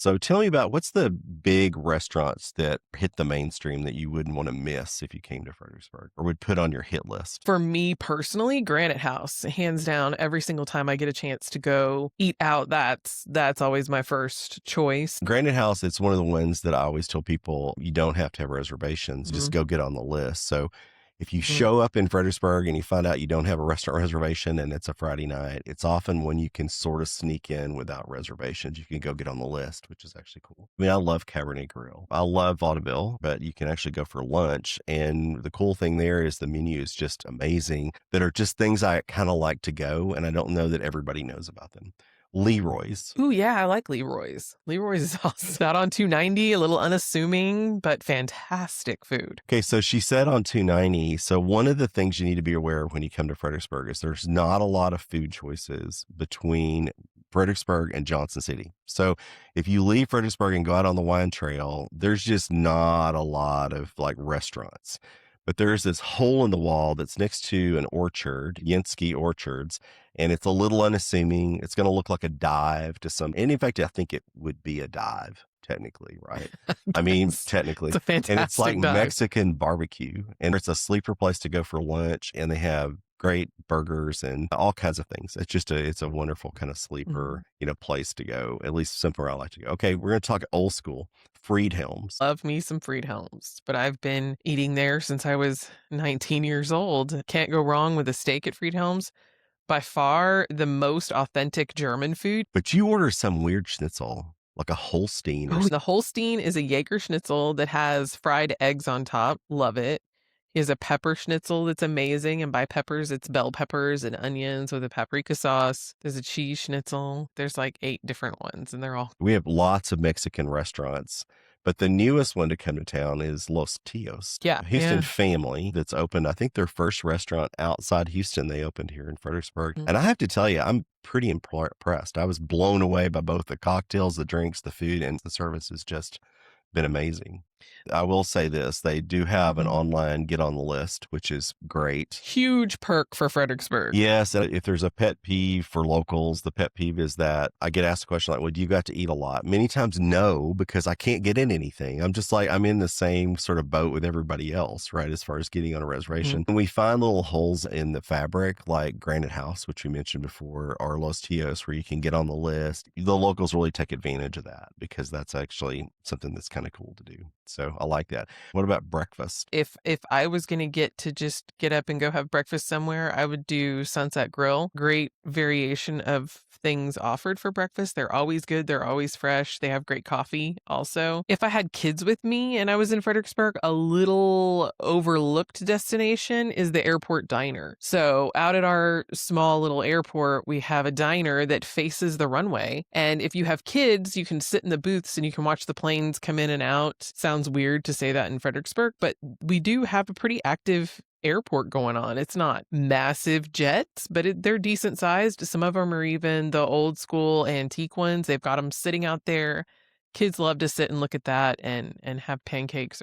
So tell me about what's the big restaurants that hit the mainstream that you wouldn't want to miss if you came to Fredericksburg or would put on your hit list? For me personally, Granite House, hands down, every single time I get a chance to go eat out, that's always my first choice. Granite House, it's one of the ones that I always tell people you don't have to have reservations, just Mhm, go get on the list. So if you mhm. show up in Fredericksburg and you find out you don't have a restaurant reservation and it's a Friday night, it's often when you can sort of sneak in without reservations. You can go get on the list, which is actually cool. I mean, I love Cabernet Grill. I love vaudeville, but you can actually go for lunch. And the cool thing there is the menu is just amazing that are just things I kind of like to go. And I don't know that everybody knows about them. Leroy's. Ooh, yeah, I like Leroy's. Leroy's is also out on 290, a little unassuming, but fantastic food. Okay, so she said on 290. So one of the things you need to be aware of when you come to Fredericksburg is there's not a lot of food choices between Fredericksburg and Johnson City. So if you leave Fredericksburg and go out on the wine trail, there's just not a lot of like restaurants. But there's this hole in the wall that's next to an orchard, Jenschke Orchards, and it's a little unassuming. It's going to look like a dive to some, and in fact, I think it would be a dive technically, right? I mean, Yes, technically. it's a And it's like fantastic dive. Mexican barbecue, and it's a sleeper place to go for lunch, and they have great burgers and all kinds of things. It's a wonderful kind of Mhm. sleeper, place to go, at least somewhere I like to go. Okay, we're going to talk old school, Friedhelm's. Love me some Friedhelms, but I've been eating there since I was 19 years old. Can't go wrong with a steak at Friedhelm's. By far the most authentic German food. But you order some weird schnitzel, like a Holstein or Oh, something. the Holstein is a Jaeger schnitzel that has fried eggs on top. Love it. He has a pepper schnitzel that's amazing, and by peppers, it's bell peppers and onions with a paprika sauce. There's a cheese schnitzel. There's like 8 different ones, and they're all We have lots of Mexican restaurants, but the newest one to come to town is Los Tios, yeah, a Houston yeah. family that's opened. I think their first restaurant outside Houston, they opened here in Fredericksburg. Mm. And I have to tell you, I'm pretty impressed. I was blown away by both the cocktails, the drinks, the food, and the service has just been amazing. I will say this, they do have an Mhm. online get on the list, which is great. Huge perk for Fredericksburg. Yes, if there's a pet peeve for locals, the pet peeve is that I get asked a question like, "Well, do you got to eat a lot?" Many times, no, because I can't get in anything. I'm just like, I'm in the same sort of boat with everybody else, right? As far as getting on a Mhm. reservation. And we find little holes in the fabric, like Granite House, which we mentioned before, or Los Tios, where you can get on the list. The locals really take advantage of that because that's actually something that's kind of cool to do. So I like that. What about breakfast? If I was gonna get to just get up and go have breakfast somewhere, I would do Sunset Grill. Great variation of things offered for breakfast. They're always good, they're always fresh. They have great coffee also. If I had kids with me and I was in Fredericksburg, a little overlooked destination is the airport diner. So out at our small little airport, we have a diner that faces the runway. And if you have kids, you can sit in the booths and you can watch the planes come in and out. Sounds weird to say that in Fredericksburg, but we do have a pretty active airport going on. It's not massive jets, but they're decent sized. Some of them are even the old school antique ones. They've got them sitting out there. Kids love to sit and look at that and have pancakes